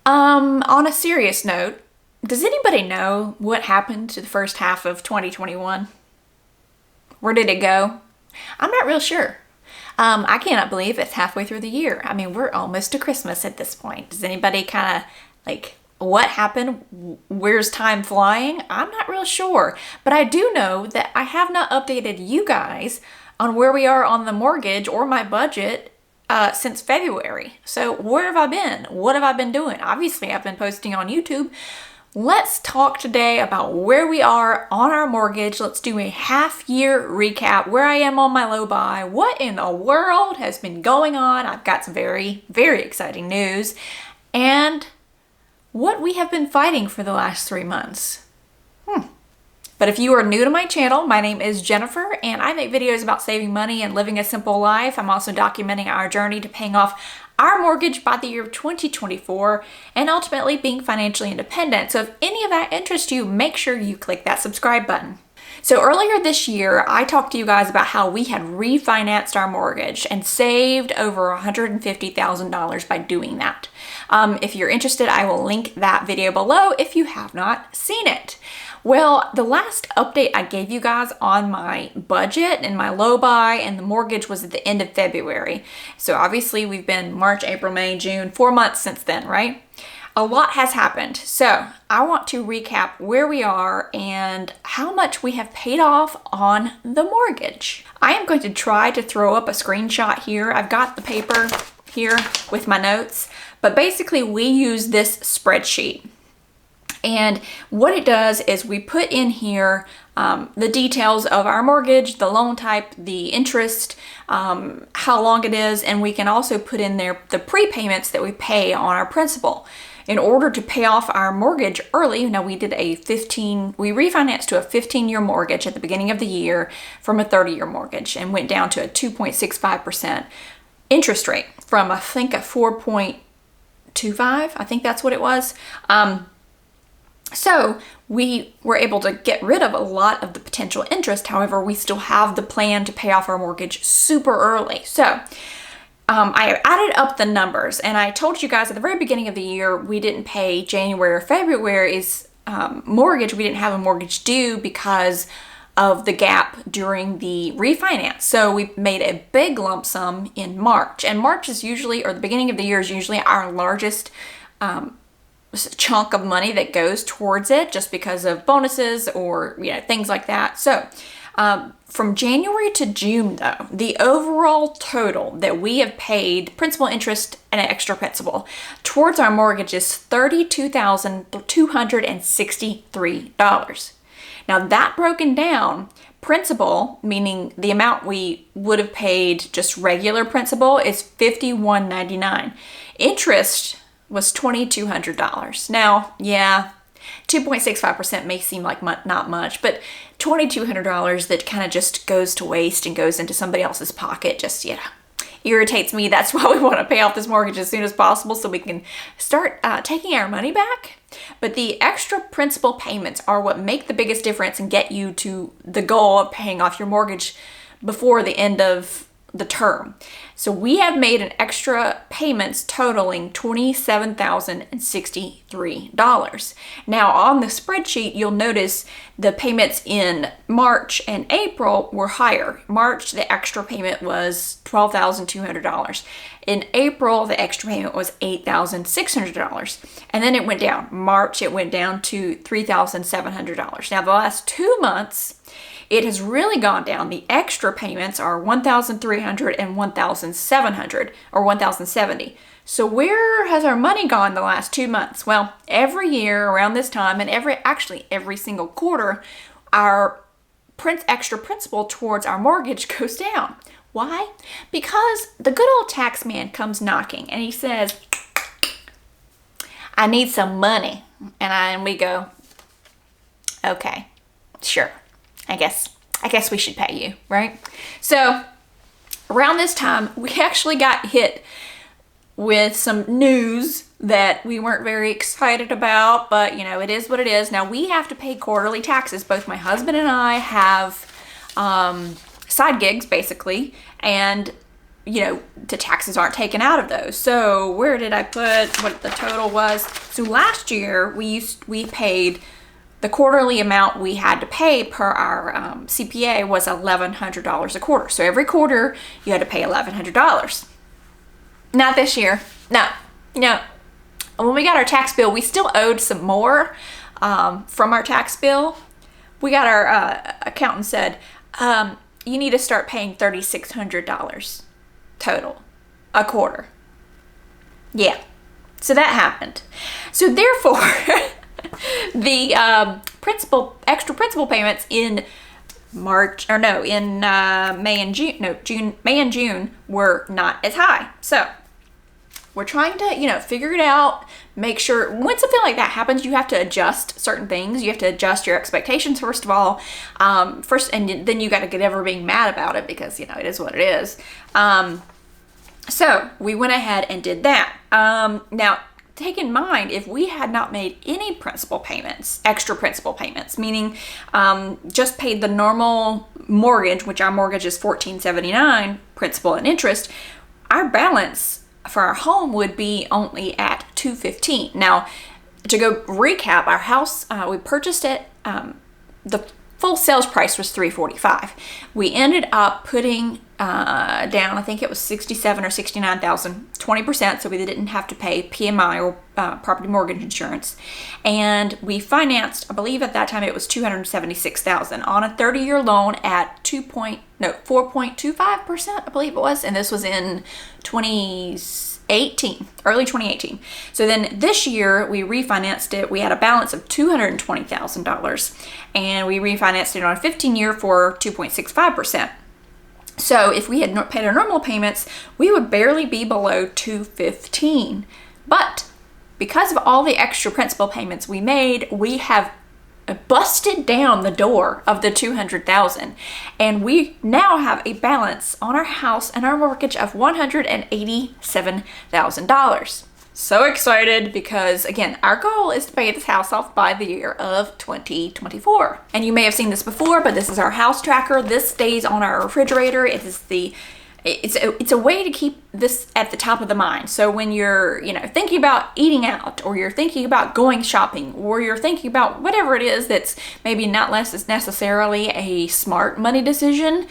On a serious note, does anybody know what happened to the first half of 2021? Where did it go? I'm not real sure. I cannot believe it's halfway through the year. I mean, we're almost to Christmas at this point. Does anybody kind of like, what happened? Where's time flying? I'm not real sure. But I do know that I have not updated you guys on where we are on the mortgage or my budget since February. So where have I been? What have I been doing? Obviously, I've been posting on YouTube. Let's talk today about where we are on our mortgage. Let's do a half-year recap, where I am on my low buy, what in the world has been going on. I've got some very, very exciting news, and what we have been fighting for the last 3 months. But if you are new to my channel, my name is Jennifer, and I make videos about saving money and living a simple life. I'm also documenting our journey to paying off our mortgage by the year of 2024 and ultimately being financially independent. So if any of that interests you, make sure you click that subscribe button. So earlier this year, I talked to you guys about how we had refinanced our mortgage and saved over $150,000 by doing that. If you're interested, I will link that video below if you have not seen it. Well, the last update I gave you guys on my budget and my low buy and the mortgage was at the end of February. So obviously we've been March, April, May, June, 4 months since then, right? A lot has happened. So I want to recap where we are and how much we have paid off on the mortgage. I am going to try to throw up a screenshot here. I've got the paper here with my notes, but basically we use this spreadsheet. And what it does is we put in here the details of our mortgage, the loan type, the interest, how long it is, and we can also put in there the prepayments that we pay on our principal. In order to pay off our mortgage early, now we refinanced to a 15-year mortgage at the beginning of the year from a 30-year mortgage and went down to a 2.65% interest rate from I think a 4.25, I think that's what it was. So we were able to get rid of a lot of the potential interest. However, we still have the plan to pay off our mortgage super early. So I added up the numbers and I told you guys at the very beginning of the year, we didn't pay January or February's mortgage. We didn't have a mortgage due because of the gap during the refinance. So we made a big lump sum in March. And March is usually, or the beginning of the year is usually our largest chunk of money that goes towards it just because of bonuses or things like that. So from January to June though, the overall total that we have paid principal, interest, and extra principal towards our mortgage is $32,263. Now that broken down, principal, meaning the amount we would have paid just regular principal, is $51.99. Interest was $2,200. Now, yeah, 2.65% may seem like not much, but $2,200 that kind of just goes to waste and goes into somebody else's pocket just, irritates me. That's why we want to pay off this mortgage as soon as possible so we can start taking our money back. But the extra principal payments are what make the biggest difference and get you to the goal of paying off your mortgage before the end of the term. So we have made an extra payments totaling $27,063. Now on the spreadsheet, you'll notice the payments in March and April were higher. March, the extra payment was $12,200. In April, the extra payment was $8,600. And then it went down. March, it went down to $3,700. Now the last 2 months, it has really gone down. The extra payments are $1,300 and $1,700 or $1,070. So where has our money gone the last 2 months? Well, every year around this time and every single quarter, our extra principal towards our mortgage goes down. Why? Because the good old tax man comes knocking and he says, I need some money. And we go, okay, sure. I guess we should pay you, right? So around this time, we actually got hit with some news that we weren't very excited about, but it is what it is. Now we have to pay quarterly taxes. Both my husband and I have side gigs basically, and the taxes aren't taken out of those. So where did I put what the total was? So last year we paid the quarterly amount we had to pay per our CPA was $1,100 a quarter. So every quarter you had to pay $1,100. Not this year. No. When we got our tax bill, we still owed some more from our tax bill. We got our accountant said, you need to start paying $3,600 total a quarter. Yeah. So that happened. So therefore, the extra principal payments in May and June were not as high. So we're trying to, figure it out, make sure when something like that happens, you have to adjust certain things. You have to adjust your expectations, first of all, and then you got to get over being mad about it because, it is what it is. So we went ahead and did that. Now, take in mind, if we had not made any principal payments, extra principal payments, meaning just paid the normal mortgage, which our mortgage is $1,479 principal and interest, our balance for our home would be only at $215. Now, to go recap, our house, we purchased it, the full sales price was $345. We ended up putting down, I think it was $67,000 or $69,000, 20%, so we didn't have to pay PMI or property mortgage insurance. And we financed, I believe at that time it was $276,000 on a 30-year loan at 4.25%, I believe it was, and this was in 2018, early 2018. So then this year we refinanced it. We had a balance of $220,000, and we refinanced it on a 15-year for 2.65%. So if we had paid our normal payments, we would barely be below $215. But because of all the extra principal payments we made, we have busted down the door of the $200,000, and we now have a balance on our house and our mortgage of $187,000. So excited because, again, our goal is to pay this house off by the year of 2024. And you may have seen this before, but this is our house tracker. This stays on our refrigerator. It's a way to keep this at the top of the mind. So when you're, thinking about eating out, or you're thinking about going shopping, or you're thinking about whatever it is that's maybe not necessarily a smart money decision,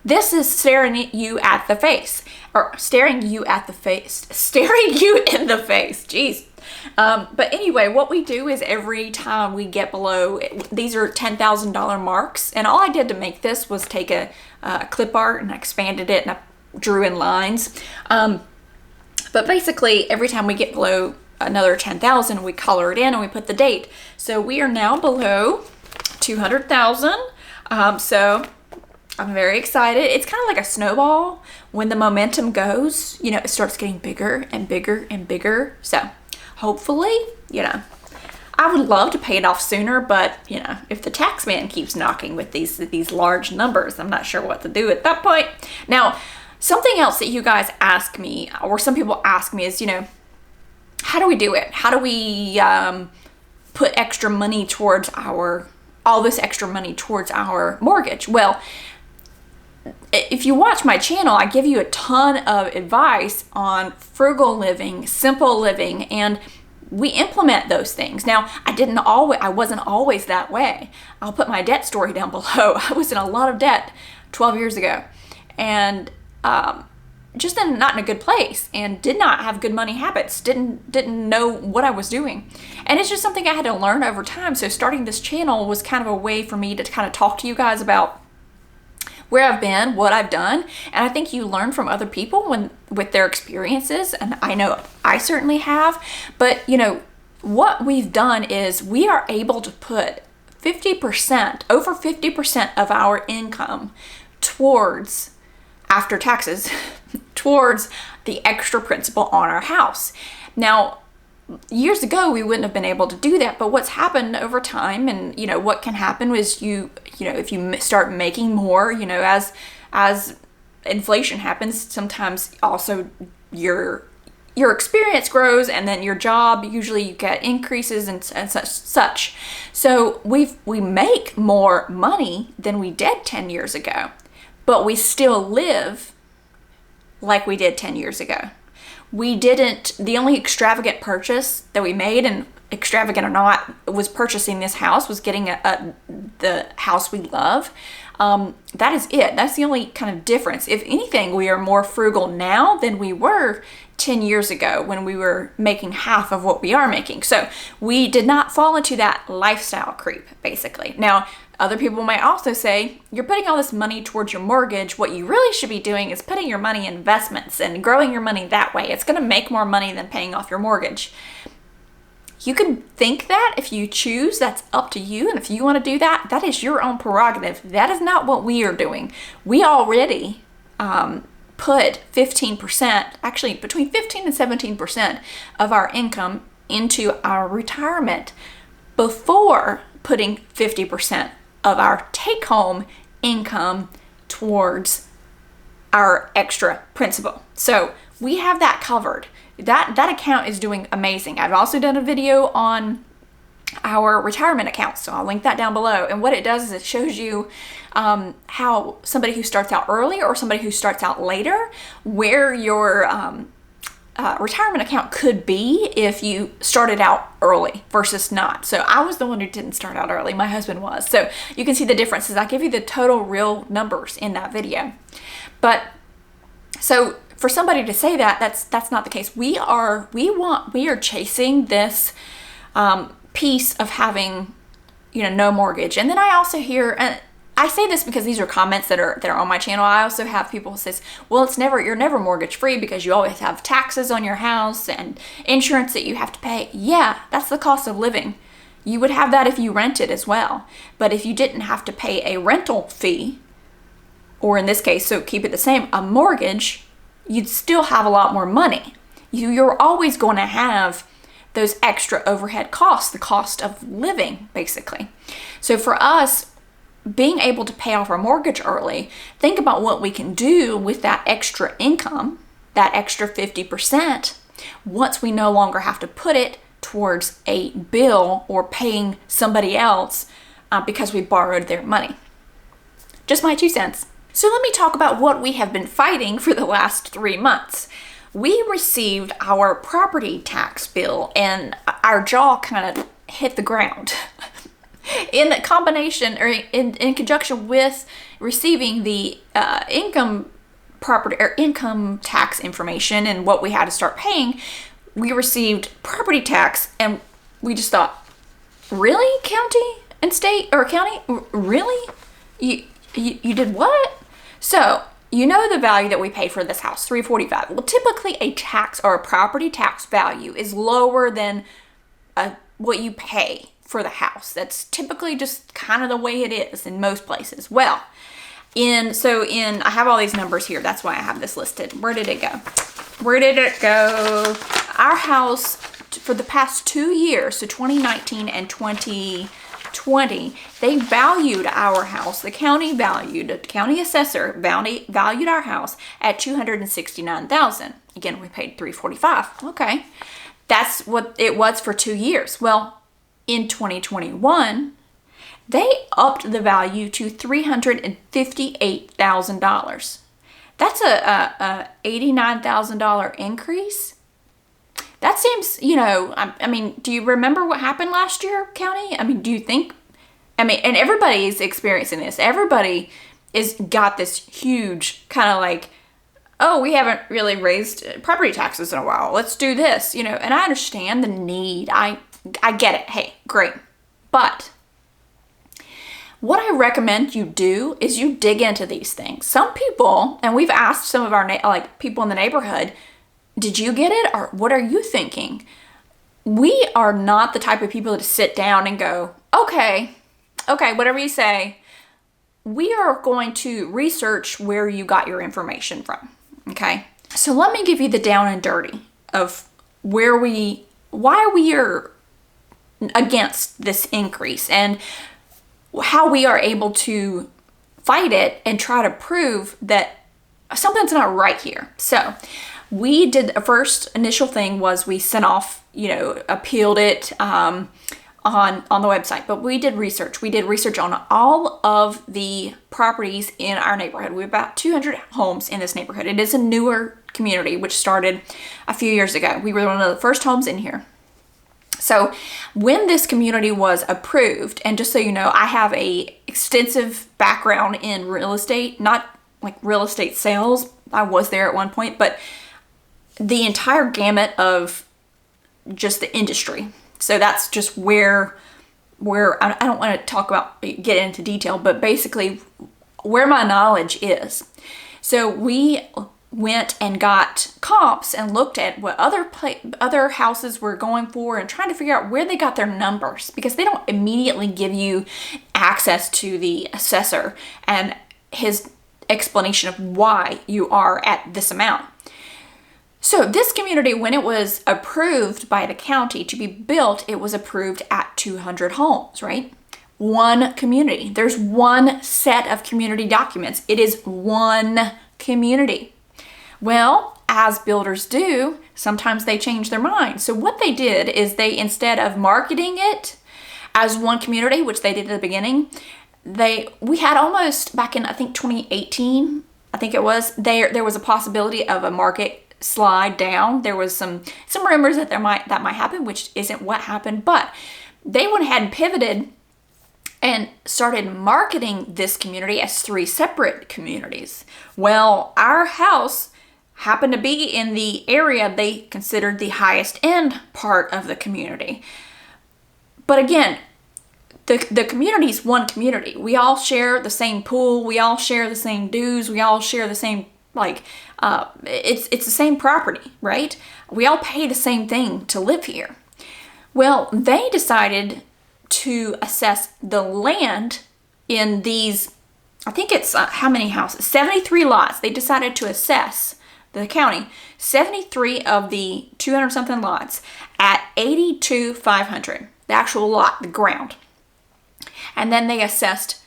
this is staring you in the face. Jeez. But anyway, what we do is every time we get below, these are $10,000 marks, and all I did to make this was take a clip art and I expanded it and I drew in lines. But basically, every time we get below another 10,000, we color it in and we put the date. So we are now below 200,000. So I'm very excited. It's kind of like a snowball. When the momentum goes, it starts getting bigger and bigger and bigger. So hopefully, I would love to pay it off sooner, but if the tax man keeps knocking with these large numbers, I'm not sure what to do at that point. Now, something else that you guys ask me, or some people ask me, is how do we do it? How do we put extra money towards all this extra money towards our mortgage? Well, if you watch my channel, I give you a ton of advice on frugal living, simple living, and we implement those things. Now, I wasn't always that way. I'll put my debt story down below. I was in a lot of debt 12 years ago, and just not in a good place, and did not have good money habits, didn't know what I was doing. And it's just something I had to learn over time. So starting this channel was kind of a way for me to kind of talk to you guys about where I've been, what I've done. And I think you learn from other people with their experiences, and I know I certainly have. But what we've done is we are able to put over 50% of our income towards, after taxes, towards the extra principal on our house. Now, years ago, we wouldn't have been able to do that, but what's happened over time, and what can happen is if you start making more, as inflation happens, sometimes also your experience grows, and then your job, usually you get increases and such. So we make more money than we did 10 years ago, but we still live like we did 10 years ago. We didn't, the only extravagant purchase that we made, and extravagant or not, was purchasing this house, was getting the house we love. That is it. That's the only kind of difference. If anything, we are more frugal now than we were 10 years ago when we were making half of what we are making. So we did not fall into that lifestyle creep, basically. Now, other people might also say, you're putting all this money towards your mortgage. What you really should be doing is putting your money in investments and growing your money that way. It's going to make more money than paying off your mortgage. You can think that if you choose, that's up to you. And if you want to do that, that is your own prerogative. That is not what we are doing. We already put 15%, actually between 15 and 17% of our income into our retirement before putting 50% of our take-home income towards our extra principal. So we have that covered. That account is doing amazing. I've also done a video on our retirement accounts, so I'll link that down below. And what it does is it shows you how somebody who starts out early or somebody who starts out later, where your retirement account could be if you started out early versus not. So I was the one who didn't start out early. My husband was. So you can see the differences. I give you the total real numbers in that video. But so for somebody to say that, that's not the case. We are chasing this piece of having, no mortgage. And then I also hear, and I say this because these are comments that are on my channel. I also have people who says, well, you're never mortgage free because you always have taxes on your house and insurance that you have to pay. Yeah, that's the cost of living. You would have that if you rented as well. But if you didn't have to pay a rental fee, or in this case, so keep it the same, a mortgage, you'd still have a lot more money. You're always going to have those extra overhead costs, the cost of living, basically. So for us, being able to pay off our mortgage early, think about what we can do with that extra income, that extra 50%, once we no longer have to put it towards a bill or paying somebody else because we borrowed their money. Just my 2 cents. So let me talk about what we have been fighting for the last 3 months. We received our property tax bill and our jaw kind of hit the ground. In combination or in conjunction with receiving the income tax information and what we had to start paying, we received property tax, and we just thought, really, county and state or county, really? You did what? So the value that we paid for this house, $345. Well, typically a tax or a property tax value is lower than what you pay for the house. That's typically just kind of the way it is in most places. Well, I have all these numbers here. That's why I have this listed. Where did it go? Our house for the past 2 years, so 2019 and 2020, they valued our house. The county assessor valued our house at $269,000. Again, we paid $345. Okay. That's what it was for 2 years. Well, in 2021, they upped the value to $358,000. That's a $89,000 increase. That seems, do you remember what happened last year, county? Do you think, and everybody's experiencing this. Everybody is got this huge kind of like, oh, we haven't really raised property taxes in a while. Let's do this, and I understand the need. I get it. Hey, great. But what I recommend you do is you dig into these things. Some people, and we've asked some of our people in the neighborhood, did you get it? Or what are you thinking? We are not the type of people to sit down and go, okay, whatever you say. We are going to research where you got your information from. Okay. So let me give you the down and dirty of why we are against this increase and how we are able to fight it and try to prove that something's not right here. So we did the first initial thing was we sent off, appealed it on the website, but we did research. We did research on all of the properties in our neighborhood. We have about 200 homes in this neighborhood. It is a newer community, which started a few years ago. We were one of the first homes in here. So when this community was approved, and just so you know, I have a extensive background in real estate, not like real estate sales. I was there at one point, but the entire gamut of just the industry. So that's just where I don't want to get into detail, but basically where my knowledge is. So we went and got comps and looked at what other houses were going for and trying to figure out where they got their numbers, because they don't immediately give you access to the assessor and his explanation of why you are at this amount. So this community, when it was approved by the county to be built, it was approved at 200 homes, right? One community. There's one set of community documents. It is one community. Well, as builders do, sometimes they change their mind. So what they did is they, instead of marketing it as one community, which they did at the beginning, we had almost back in, I think 2018, I think it was, there was a possibility of a market slide down. There was some rumors that that might happen, which isn't what happened, but they went ahead and pivoted and started marketing this community as 3 separate communities. Well, our house happened to be in the area they considered the highest end part of the community. But again, the community is one community. We all share the same pool. We all share the same dues. We all share the same, it's the same property, right? We all pay the same thing to live here. Well, they decided to assess the land in these, I think it's how many houses? 73 lots. They decided to assess, the county, 73 of the 200 something lots at $82,500, the actual lot, the ground. And then they assessed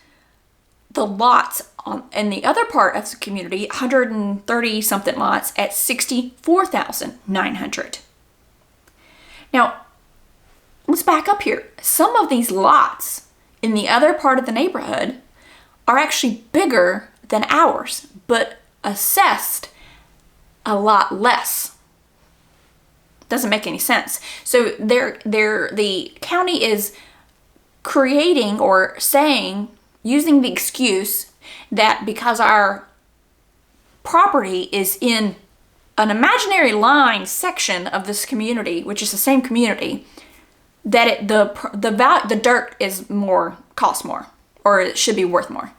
the lots in the other part of the community, 130 something lots, at $64,900. Now, let's back up here. Some of these lots in the other part of the neighborhood are actually bigger than ours, but assessed a lot less. Doesn't make any sense. So the county is creating or saying, using the excuse that because our property is in an imaginary line section of this community, which is the same community, that the dirt is costs more, or it should be worth more.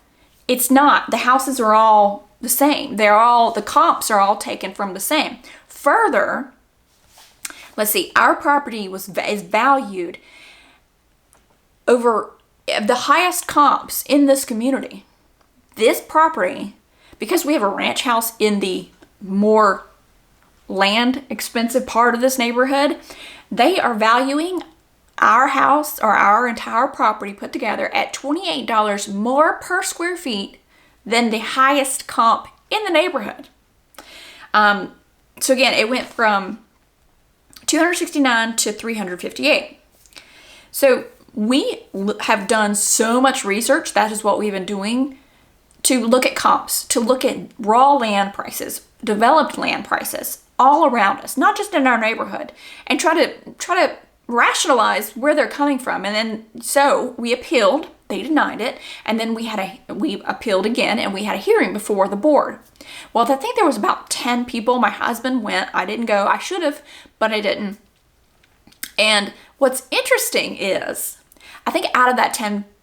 It's not. The houses are all the same. The comps are all taken from the same. Further, let's see, our property is valued over the highest comps in this community. This property, because we have a ranch house in the more land expensive part of this neighborhood, they are valuing our house, or our entire property put together, at $28 more per square feet than the highest comp in the neighborhood. So again, it went from $269 to $358. So we have done so much research. That is what we've been doing, to look at comps, to look at raw land prices, developed land prices all around us, not just in our neighborhood, and try to rationalize where they're coming from. And then so we appealed, they denied it, and then we appealed again, and we had a hearing before the board. Well, I think there was about 10 people. My husband went. I didn't go. I should have, but I didn't. And what's interesting is, I think out of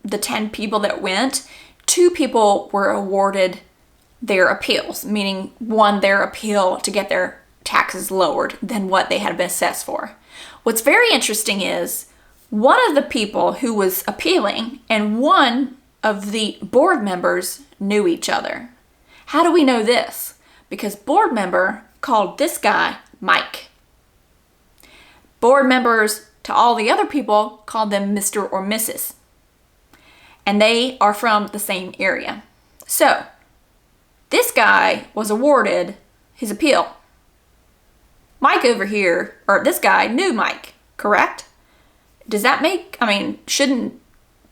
the 10 people that went, 2 people were awarded their appeals, meaning won their appeal to get their taxes lowered than what they had been assessed for. What's very interesting is, one of the people who was appealing and one of the board members knew each other. How do we know this? Because board member called this guy Mike. Board members to all the other people called them Mr. or Mrs. And they are from the same area. So this guy was awarded his appeal. Mike over here, or this guy, knew Mike, correct? does that make, I mean, shouldn't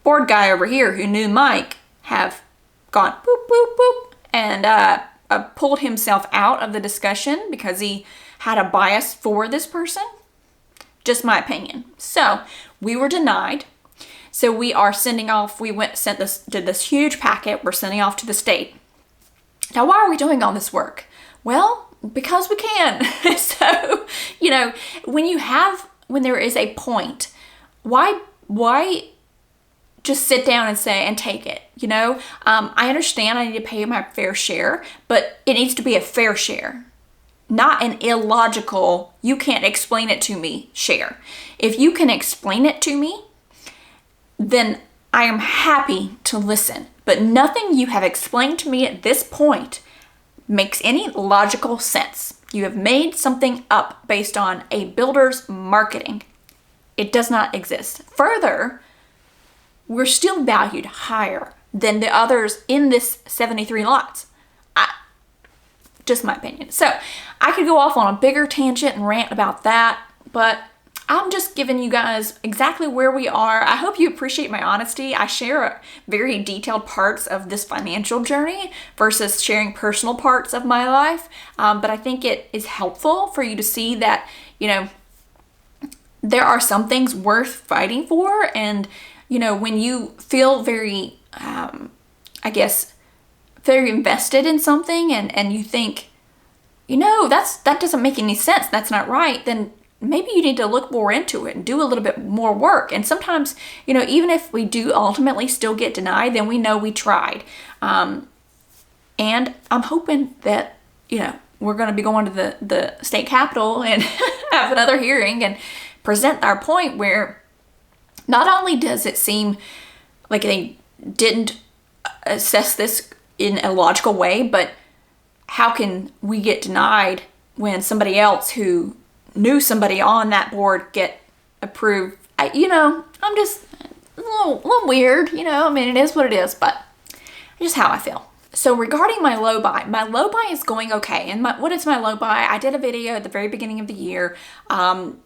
board guy over here who knew Mike have gone boop, boop, boop, and pulled himself out of the discussion because he had a bias for this person? Just my opinion. So we were denied. So we are sending off, did this huge packet. We're sending off to the state. Now, why are we doing all this work? Well, because we can. So, you know, when there is a point, why just sit down and say, and take it, you know? I understand I need to pay my fair share, but it needs to be a fair share, not an illogical, you can't explain it to me share. If you can explain it to me, then I am happy to listen. But nothing you have explained to me at this point makes any logical sense. You have made something up based on a builder's marketing. It does not exist. Further, we're still valued higher than the others in this 73 lots. Just my opinion. So I could go off on a bigger tangent and rant about that, but I'm just giving you guys exactly where we are. I hope you appreciate my honesty. I share very detailed parts of this financial journey versus sharing personal parts of my life. But I think it is helpful for you to see that, you know, there are some things worth fighting for. And, you know, when you feel very, very invested in something and you think, you know, that doesn't make any sense, that's not right, then maybe you need to look more into it and do a little bit more work. And sometimes, you know, even if we do ultimately still get denied, then we know we tried. And I'm hoping that, you know, we're going to be going to the state capitol and have another hearing and present our point where not only does it seem like they didn't assess this in a logical way, but how can we get denied when somebody else who knew somebody on that board get approved? You know, I'm just a little weird, you know, I mean, it is what it is, but just how I feel. So regarding my low buy is going okay. And what is my low buy? I did a video at the very beginning of the year, and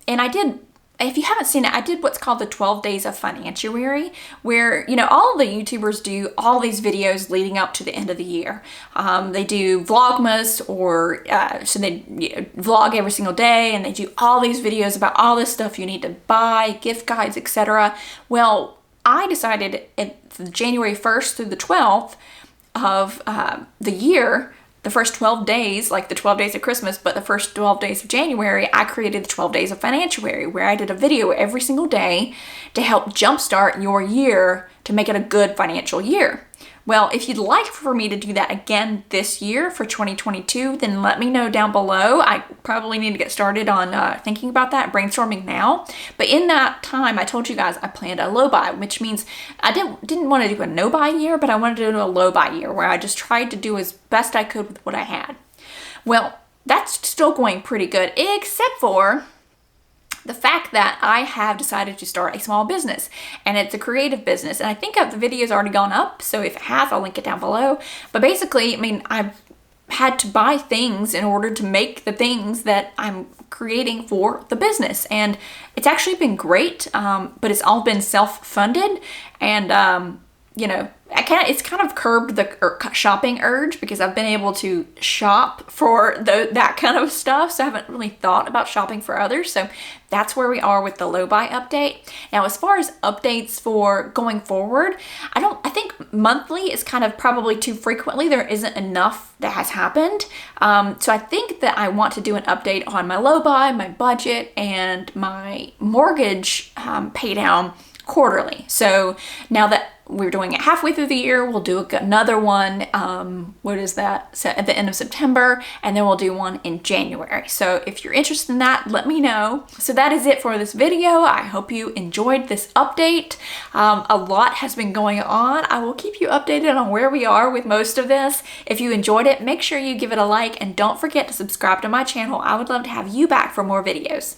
if you haven't seen it, I did what's called the 12 days of financiary, where, you know, all of the YouTubers do all these videos leading up to the end of the year. They do Vlogmas, or so they vlog every single day, and they do all these videos about all this stuff you need to buy, gift guides, etc. Well, I decided at January 1st through the 12th of the year, the first 12 days, like the 12 days of Christmas, but the first 12 days of January, I created the 12 days of financiary, where I did a video every single day to help jumpstart your year to make it a good financial year. Well, if you'd like for me to do that again this year for 2022, then let me know down below. I probably need to get started on thinking about that, brainstorming now. But in that time, I told you guys I planned a low buy, which means I didn't want to do a no buy year, but I wanted to do a low buy year where I just tried to do as best I could with what I had. Well, that's still going pretty good, except for the fact that I have decided to start a small business, and it's a creative business. And I think the video's already gone up, so if it has, I'll link it down below. But basically, I mean, I've had to buy things in order to make the things that I'm creating for the business. And it's actually been great, but it's all been self-funded. And, you know, it's kind of curbed the shopping urge, because I've been able to shop for that kind of stuff. So I haven't really thought about shopping for others. So that's where we are with the low buy update. Now, as far as updates for going forward, I think monthly is kind of probably too frequently. There isn't enough that has happened. So I think that I want to do an update on my low buy, my budget, and my mortgage pay down quarterly. So now that we're doing it halfway through the year, we'll do another one, what is that, so at the end of September, and then we'll do one in January. So if you're interested in that, let me know. So that is it for this video. I hope you enjoyed this update. A lot has been going on. I will keep you updated on where we are with most of this. If you enjoyed it, make sure you give it a like, and don't forget to subscribe to my channel. I would love to have you back for more videos.